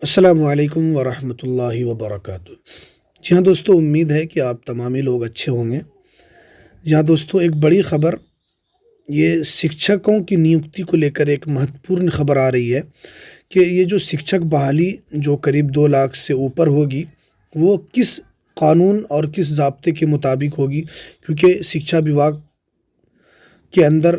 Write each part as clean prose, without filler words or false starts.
السلام علیکم ورحمۃ اللہ وبرکاتہ۔ جی ہاں دوستو، امید ہے کہ آپ تمامی لوگ اچھے ہوں گے۔ جی ہاں دوستو، ایک بڑی خبر، یہ شکشکوں کی نیوکتی کو لے کر ایک مہتوپورن خبر آ رہی ہے کہ یہ جو شکشک بحالی جو قریب 2 لاکھ سے اوپر ہوگی، وہ کس قانون اور کس ضابطے کے مطابق ہوگی، کیونکہ شکشا وبھاگ کے اندر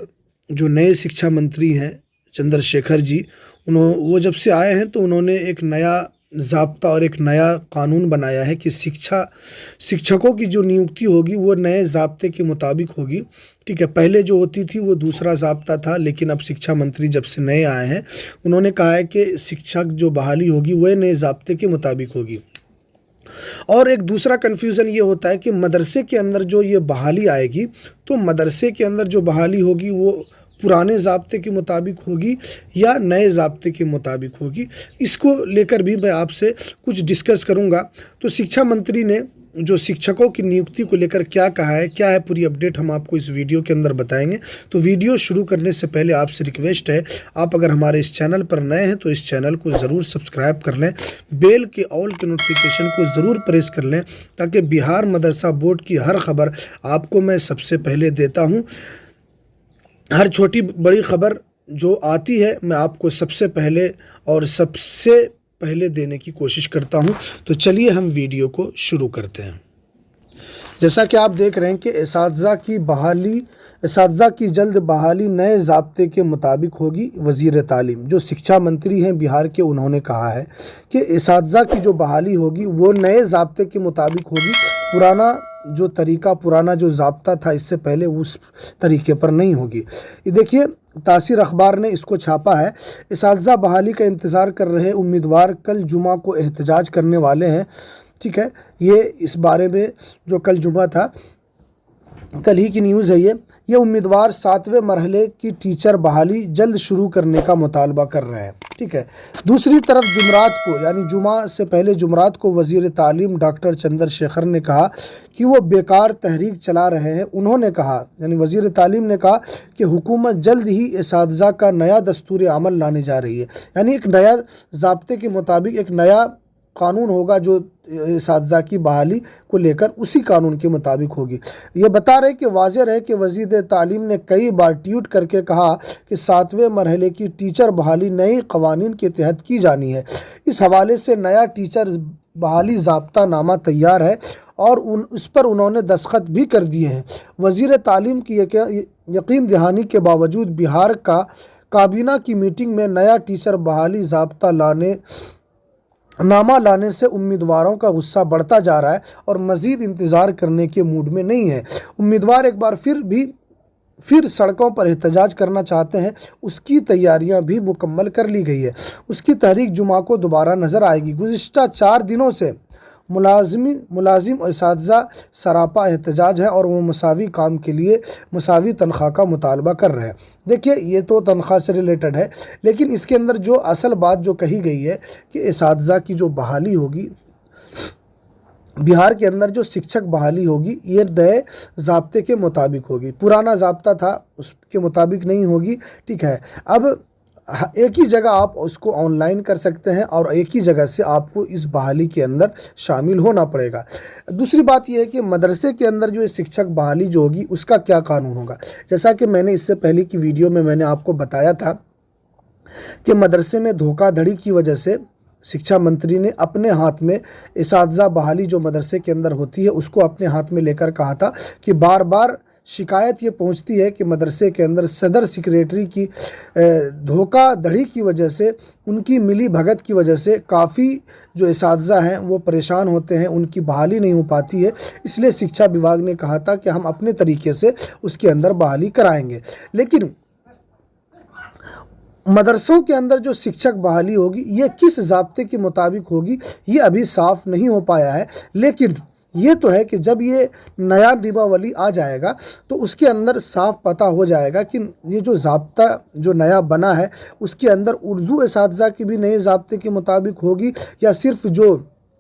جو نئے شکشا منتری ہیں چندر شیکھر جی، وہ جب سے آئے ہیں تو انہوں نے ایک نیا ضابطہ اور ایک نیا قانون بنایا ہے کہ شکشکوں کی جو نیوکتی ہوگی وہ نئے ضابطے کے مطابق ہوگی۔ ٹھیک ہے، پہلے جو ہوتی تھی وہ دوسرا ضابطہ تھا، لیکن اب شکشا منتری جب سے نئے آئے ہیں انہوں نے کہا ہے کہ شکشک جو بحالی ہوگی وہ نئے ضابطے کے مطابق ہوگی۔ اور ایک دوسرا کنفیوژن یہ ہوتا ہے کہ مدرسے کے اندر جو یہ بحالی آئے گی تو مدرسے کے اندر جو بحالی ہوگی وہ پرانے ضابطے کے مطابق ہوگی یا نئے ضابطے کے مطابق ہوگی۔ اس کو لے کر بھی میں آپ سے کچھ ڈسکس کروں گا۔ تو شکشا منتری نے جو شکشکوں کی نیوکتی کو لے کر کیا کہا ہے، کیا ہے پوری اپڈیٹ ہم آپ کو اس ویڈیو کے اندر بتائیں گے۔ تو ویڈیو شروع کرنے سے پہلے آپ سے ریکویسٹ ہے، آپ اگر ہمارے اس چینل پر نئے ہیں تو اس چینل کو ضرور سبسکرائب کر لیں، بیل کے آل کے نوٹیفیکیشن کو ضرور پریس کر لیں، تاکہ بہار مدرسہ بورڈ کی ہر خبر آپ کو میں سب سے پہلے دیتا ہوں۔ ہر چھوٹی بڑی خبر جو آتی ہے میں آپ کو سب سے پہلے دینے کی کوشش کرتا ہوں۔ تو چلیے ہم ویڈیو کو شروع کرتے ہیں۔ جیسا کہ آپ دیکھ رہے ہیں کہ اساتذہ کی جلد بحالی نئے ضابطے کے مطابق ہوگی۔ وزیر تعلیم جو شکشا منتری ہیں بہار کے، انہوں نے کہا ہے کہ اساتذہ کی جو بحالی ہوگی وہ نئے ضابطے کے مطابق ہوگی۔ پرانا جو طریقہ، پرانا جو ضابطہ تھا اس سے پہلے، اس طریقے پر نہیں ہوگی۔ یہ دیکھیے، تاثیر اخبار نے اس کو چھاپا ہے۔ اساتذہ بحالی کا انتظار کر رہے امیدوار کل جمعہ کو احتجاج کرنے والے ہیں۔ ٹھیک ہے، یہ اس بارے میں جو کل جمعہ تھا، کل ہی کی نیوز ہے یہ امیدوار 7ویں مرحلے کی ٹیچر بحالی جلد شروع کرنے کا مطالبہ کر رہے ہیں۔ ٹھیک ہے، دوسری طرف جمعرات کو، یعنی جمعہ سے پہلے جمعرات کو، وزیر تعلیم ڈاکٹر چندر شیکھر نے کہا کہ وہ بیکار تحریک چلا رہے ہیں۔ انہوں نے کہا، یعنی وزیر تعلیم نے کہا کہ حکومت جلد ہی اساتذہ کا نیا دستور عمل لانے جا رہی ہے، یعنی ایک نیا ضابطے کے مطابق ایک نیا قانون ہوگا جو اساتذہ کی بحالی کو لے کر اسی قانون کے مطابق ہوگی۔ یہ بتا رہے کہ واضح رہے کہ وزیر تعلیم نے کئی بار ٹویٹ کر کے کہا کہ 7ویں مرحلے کی ٹیچر بحالی نئی قوانین کے تحت کی جانی ہے۔ اس حوالے سے نیا ٹیچر بحالی ضابطہ نامہ تیار ہے اور اس پر انہوں نے دستخط بھی کر دیے ہیں۔ وزیر تعلیم کی یقین دہانی کے باوجود بہار کا کابینہ کی میٹنگ میں نیا ٹیچر بحالی ضابطہ نامہ لانے سے امیدواروں کا غصہ بڑھتا جا رہا ہے اور مزید انتظار کرنے کے موڈ میں نہیں ہے۔ امیدوار ایک بار پھر سڑکوں پر احتجاج کرنا چاہتے ہیں۔ اس کی تیاریاں بھی مکمل کر لی گئی ہے۔ اس کی تحریک جمعہ کو دوبارہ نظر آئے گی۔ گزشتہ 4 دنوں سے ملازم اور اساتذہ سراپا احتجاج ہے اور وہ مساوی کام کے لیے مساوی تنخواہ کا مطالبہ کر رہے ہیں۔ دیکھیے، یہ تو تنخواہ سے ریلیٹڈ ہے، لیکن اس کے اندر جو اصل بات جو کہی گئی ہے کہ اساتذہ کی جو بحالی ہوگی، بہار کے اندر جو شکشک بحالی ہوگی، یہ نئے ضابطے کے مطابق ہوگی۔ پرانا ضابطہ تھا اس کے مطابق نہیں ہوگی۔ ٹھیک ہے، اب ایک ہی جگہ آپ اس کو آن لائن کر سکتے ہیں اور ایک ہی جگہ سے آپ کو اس بحالی کے اندر شامل ہونا پڑے گا۔ دوسری بات یہ ہے کہ مدرسے کے اندر جو شکشک بحالی جو ہوگی اس کا کیا قانون ہوگا۔ جیسا کہ میں نے اس سے پہلے کی ویڈیو میں نے آپ کو بتایا تھا کہ مدرسے میں دھوکہ دھڑی کی وجہ سے شکشا منتری نے اپنے ہاتھ میں اساتذہ بحالی جو مدرسے کے اندر ہوتی ہے اس کو اپنے ہاتھ میں لے کر کہا تھا کہ بار بار شکایت یہ پہنچتی ہے کہ مدرسے کے اندر صدر سیکریٹری کی دھوکہ دھڑی کی وجہ سے، ان کی ملی بھگت کی وجہ سے کافی جو اساتذہ ہیں وہ پریشان ہوتے ہیں، ان کی بحالی نہیں ہو پاتی ہے۔ اس لیے شکشا وبھاگ نے کہا تھا کہ ہم اپنے طریقے سے اس کے اندر بحالی کرائیں گے، لیکن مدرسوں کے اندر جو شکشک بحالی ہوگی یہ کس ضابطے کے مطابق ہوگی یہ ابھی صاف نہیں ہو پایا ہے، لیکن یہ تو ہے کہ جب یہ نیا نباولی آ جائے گا تو اس کے اندر صاف پتہ ہو جائے گا کہ یہ جو ضابطہ جو نیا بنا ہے اس کے اندر اردو اساتذہ کی بھی نئے ضابطے کے مطابق ہوگی یا صرف جو